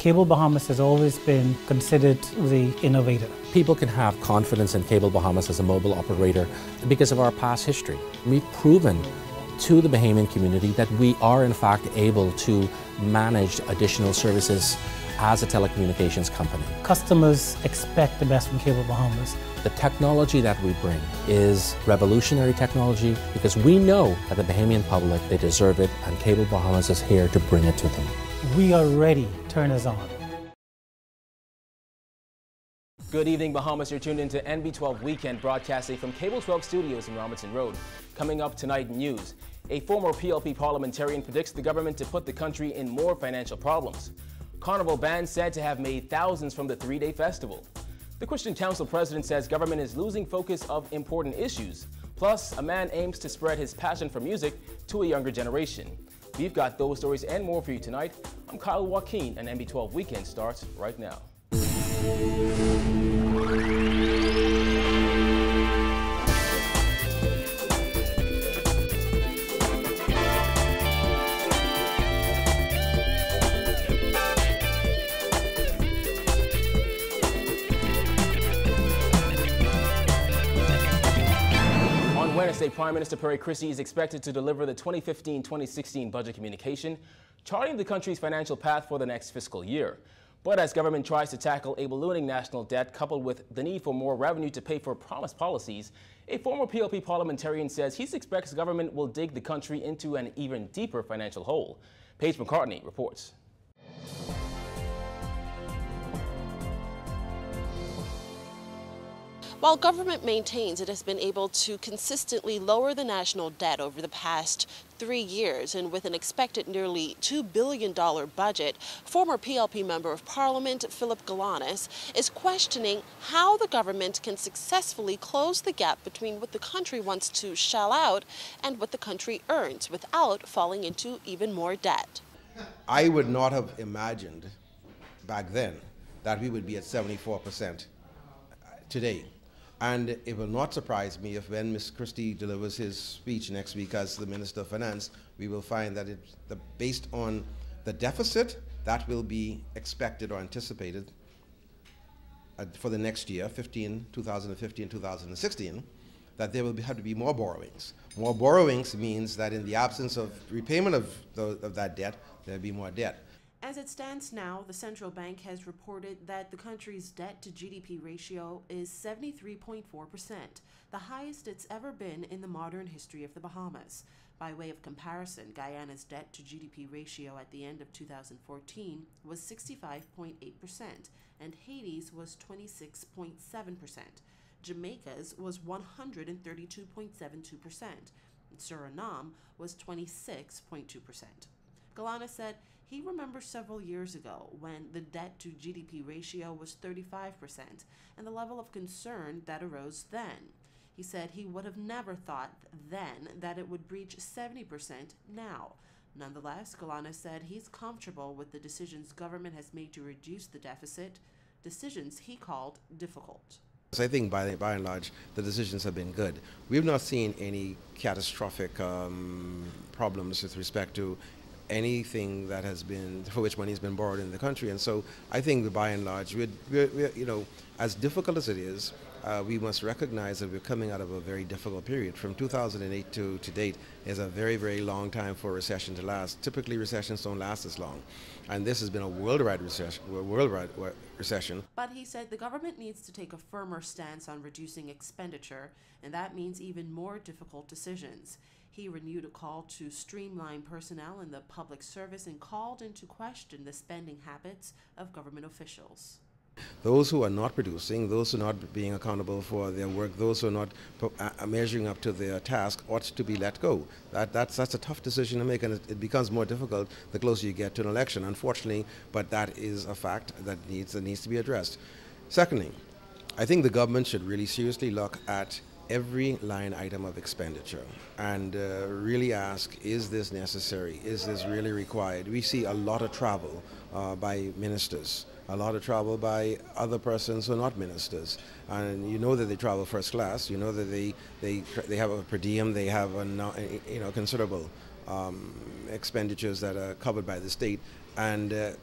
Cable Bahamas has always been considered the innovator. People can have confidence in Cable Bahamas as a mobile operator because of our past history. We've proven to the Bahamian community that we are in fact able to manage additional services as a telecommunications company. Customers expect the best from Cable Bahamas. The technology that we bring is revolutionary technology because we know that the Bahamian public, they deserve it, and Cable Bahamas is here to bring it to them. We are ready. Turn us on. Good evening, Bahamas. You're tuned into NB12 Weekend, broadcasting from Cable 12 Studios in Robertson Road. Coming up tonight in news, a former PLP parliamentarian predicts the government to put the country in more financial problems. Carnival band said to have made thousands from the three-day festival. The Christian Council president says government is losing focus of important issues. Plus, a man aims to spread his passion for music to a younger generation. We've got those stories and more for you tonight. I'm Kyle Joaquin, and NB12 Weekend starts right now. Wednesday, Prime Minister Perry Christie is expected to deliver the 2015-2016 budget communication, charting the country's financial path for the next fiscal year. But as government tries to tackle a ballooning national debt coupled with the need for more revenue to pay for promised policies, a former PLP parliamentarian says he expects government will dig the country into an even deeper financial hole. PAIGE MCCARTNEY reports. While government maintains it has been able to consistently lower the national debt over the past 3 years, and with an expected nearly $2 billion budget, former PLP Member of Parliament Philip Galanis is questioning how the government can successfully close the gap between what the country wants to shell out and what the country earns without falling into even more debt. I would not have imagined back then that we would be at 74% today. And it will not surprise me if when Ms. Christie delivers his speech next week as the Minister of Finance, we will find that based on the deficit that will be expected or anticipated for the next year, 2015-2016, that there will have to be more borrowings. More borrowings means that in the absence of repayment of that debt, there will be more debt. As it stands now, the central bank has reported that the country's debt to GDP ratio is 73.4%, the highest it's ever been in the modern history of the Bahamas. By way of comparison, Guyana's debt to GDP ratio at the end of 2014 was 65.8%, and Haiti's was 26.7%. Jamaica's was 132.72%, and Suriname was 26.2%. Galana said he remembers several years ago when the debt to GDP ratio was 35% and the level of concern that arose then. He said he would have never thought then that it would breach 70% now. Nonetheless, Galana said he's comfortable with the decisions government has made to reduce the deficit, decisions he called difficult. I think by and large, the decisions have been good. We've not seen any catastrophic problems with respect to anything that has been, for which money has been borrowed in the country. And so I think that by and large, we're, you know, as difficult as it is, we must recognize that we're coming out of a very difficult period. From 2008 to date is a very, very long time for a recession to last. Typically, recessions don't last as long. And this has been a worldwide recession. But he said the government needs to take a firmer stance on reducing expenditure, and that means even more difficult decisions. He renewed a call to streamline personnel in the public service and called into question the spending habits of government officials. Those who are not producing, those who are not being accountable for their work, those who are not measuring up to their task ought to be let go. That's a tough decision to make, and it becomes more difficult the closer you get to an election, unfortunately, but that is a fact that needs to be addressed. Secondly, I think the government should really seriously look at every line item of expenditure and really ask, is this necessary? Is this really required? We see a lot of travel by ministers, a lot of travel by other persons who are not ministers, and you know that they travel first class. You know that they have a per diem, they have considerable expenditures that are covered by the state, and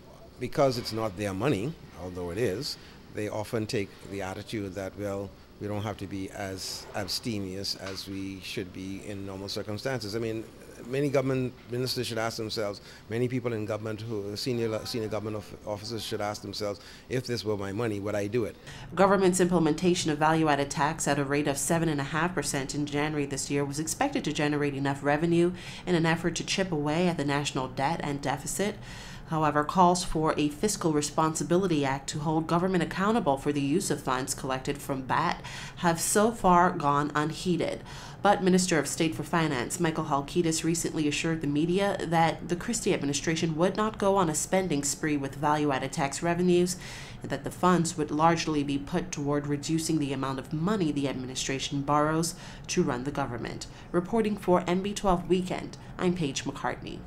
because it's not their money, although it is, they often take the attitude that, well, we don't have to be as abstemious as we should be in normal circumstances. I mean, many government ministers should ask themselves, many people in government, senior government officers should ask themselves, if this were my money, would I do it? Government's implementation of value-added tax at a rate of 7.5% in January this year was expected to generate enough revenue in an effort to chip away at the national debt and deficit. However, calls for a Fiscal Responsibility Act to hold government accountable for the use of funds collected from VAT have so far gone unheeded. But Minister of State for Finance Michael Halkitis recently assured the media that the Christie administration would not go on a spending spree with value-added tax revenues, and that the funds would largely be put toward reducing the amount of money the administration borrows to run the government. Reporting for NB12 Weekend, I'm Paige McCartney.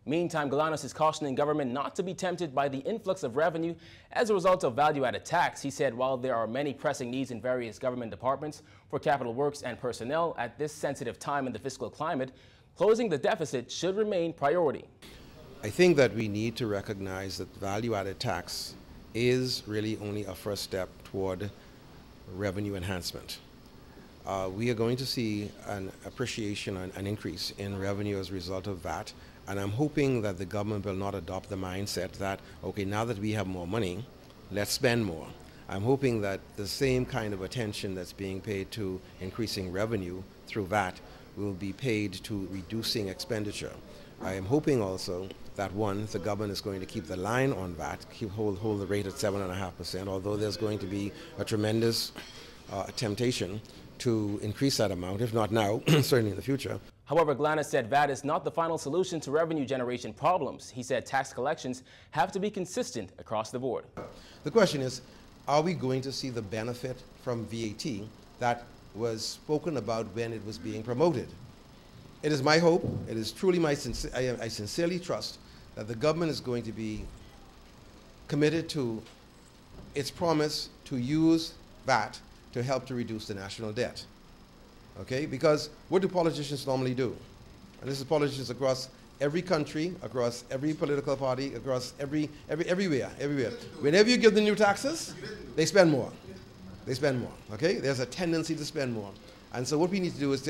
Meantime, Galanos is cautioning government not to be tempted by the influx of revenue as a result of value-added tax. He said while there are many pressing needs in various government departments for capital works and personnel at this sensitive time in the fiscal climate, closing the deficit should remain priority. I think that we need to recognize that value-added tax is really only a first step toward revenue enhancement. We are going to see an appreciation, an increase in revenue as a result of VAT. And I'm hoping that the government will not adopt the mindset that, okay, now that we have more money, let's spend more. I'm hoping that the same kind of attention that's being paid to increasing revenue through VAT will be paid to reducing expenditure. I am hoping also that, one, the government is going to keep the line on VAT, hold the rate at 7.5%, although there's going to be a tremendous temptation to increase that amount, if not now, certainly in the future. However, Galanos said VAT is not the final solution to revenue generation problems. He said tax collections have to be consistent across the board. The question is, are we going to see the benefit from VAT that was spoken about when it was being promoted? It is my hope, it is truly my I sincerely trust that the government is going to be committed to its promise to use VAT to help to reduce the national debt. Okay, because what do politicians normally do? And this is politicians across every country, across every political party, across everywhere. Whenever you give them new taxes, they spend more. They spend more, okay? There's a tendency to spend more. And so what we need to do is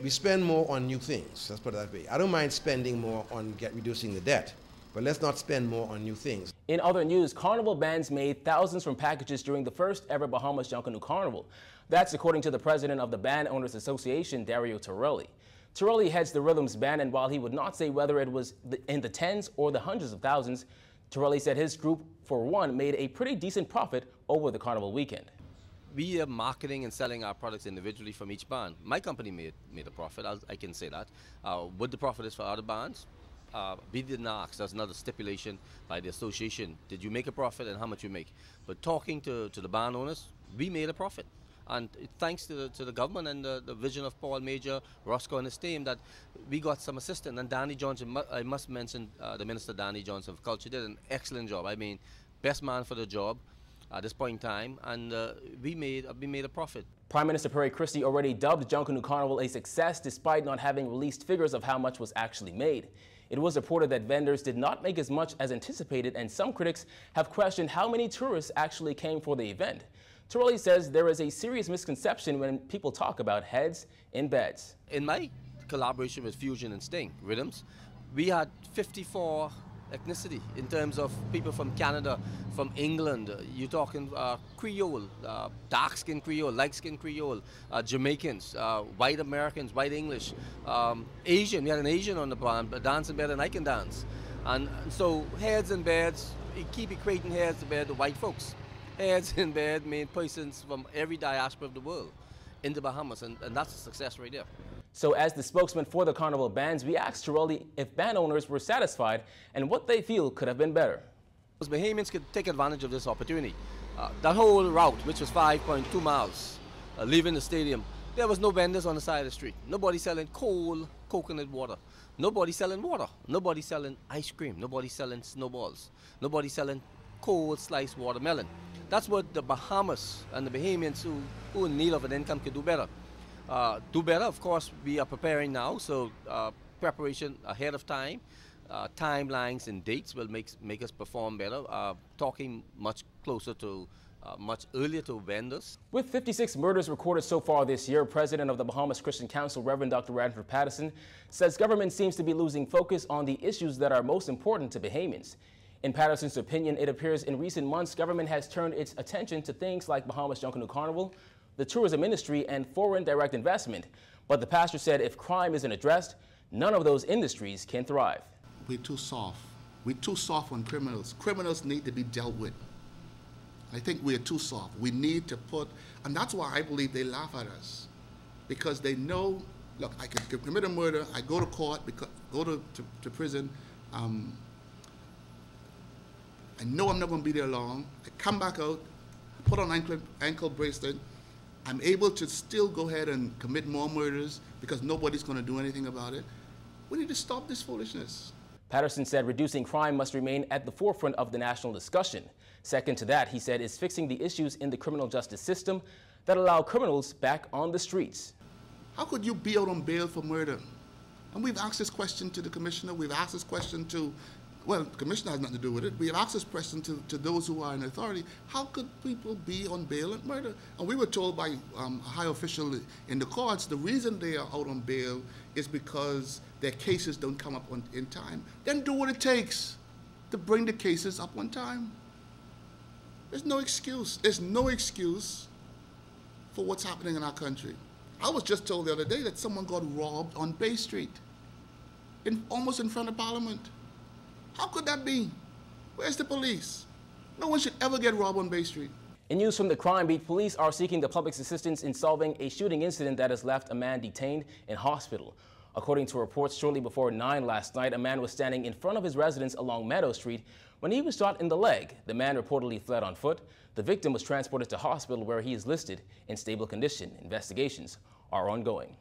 we spend more on new things, let's put it that way. I don't mind spending more on reducing the debt, but let's not spend more on new things. In other news, Carnival bands made thousands from packages during the first ever Bahamas Junkanoo Carnival. That's according to the president of the Band Owners Association, DARIO TERELLI. TERELLI heads the Rhythms Band, and while he would not say whether it was in the tens or the hundreds of thousands, TERELLI said his group, for one, made a pretty decent profit over the carnival weekend. We are marketing and selling our products individually from each band. My company made a profit, I can say that. What the profit is for other bands, we didn't ask. That's another stipulation by the association. Did you make a profit and how much you make? But talking to the band owners, we made a profit. And thanks to the government and the vision of Paul Major, Roscoe and his team, that we got some assistance. And Danny Johnson, I must mention the Minister Danny Johnson of Culture did an excellent job. I mean, best man for the job at this point in time, and we made a profit. Prime Minister Perry Christie already dubbed Junkanoo Carnival a success despite not having released figures of how much was actually made. It was reported that vendors did not make as much as anticipated, and some critics have questioned how many tourists actually came for the event. TERELLI says there is a serious misconception when people talk about heads in beds. In my collaboration with Fusion and Sting Rhythms, we had 54 ethnicity in terms of people from Canada, from England. You're talking Creole, dark-skinned Creole, light-skinned Creole, Jamaicans, white Americans, white English, Asian. We had an Asian on the band, dancing better than I can dance. And so heads in beds, you keep equating heads to bed to white folks. Heads in bed mean persons from every diaspora of the world in the Bahamas, and that's a success right there. So as the spokesman for the carnival bands, we asked TERELLI if band owners were satisfied and what they feel could have been better. Bahamians could take advantage of this opportunity. That whole route, which was 5.2 miles, leaving the stadium, there was no vendors on the side of the street. Nobody selling cold coconut water. Nobody selling water. Nobody selling ice cream. Nobody selling snowballs. Nobody selling cold sliced watermelon. That's what the Bahamas and the Bahamians who in need of an income could do better. Of course, we are preparing now, so preparation ahead of time. timelines and dates will make us perform better, talking much closer to, much earlier to vendors. With 56 murders recorded so far this year, President of the Bahamas Christian Council, Reverend Dr. RANFORD Patterson, says government seems to be losing focus on the issues that are most important to Bahamians. In Patterson's opinion, it appears in recent months government has turned its attention to things like Bahamas Junkanoo Carnival, the tourism industry, and foreign direct investment. But the pastor said if crime isn't addressed, none of those industries can thrive. We're too soft. We're too soft on criminals. Criminals need to be dealt with. I think we're too soft. We need to put, and that's why I believe they laugh at us, because they know, look, I could commit a murder, I go to court, go to prison, I know I'm not going to be there long, I come back out, put on ankle bracelet, I'm able to still go ahead and commit more murders because nobody's going to do anything about it. We need to stop this foolishness. Patterson said reducing crime must remain at the forefront of the national discussion. Second to that, he said, is fixing the issues in the criminal justice system that allow criminals back on the streets. How could you be out on bail for murder? And we've asked this question to the commissioner, we've asked this question to, well, the commissioner has nothing to do with it. We have asked this question to those who are in authority. How could people be on bail and murder? And we were told by a high official in the courts, the reason they are out on bail is because their cases don't come up in time. Then do what it takes to bring the cases up on time. There's no excuse. There's no excuse for what's happening in our country. I was just told the other day that someone got robbed on Bay Street, almost in front of Parliament. How could that be? Where's the police? No one should ever get robbed on Bay Street. In news from the crime beat, police are seeking the public's assistance in solving a shooting incident that has left a man detained in hospital. According to reports, shortly before 9 last night, a man was standing in front of his residence along Meadow Street when he was shot in the leg. The man reportedly fled on foot. The victim was transported to hospital where he is listed in stable condition. Investigations are ongoing.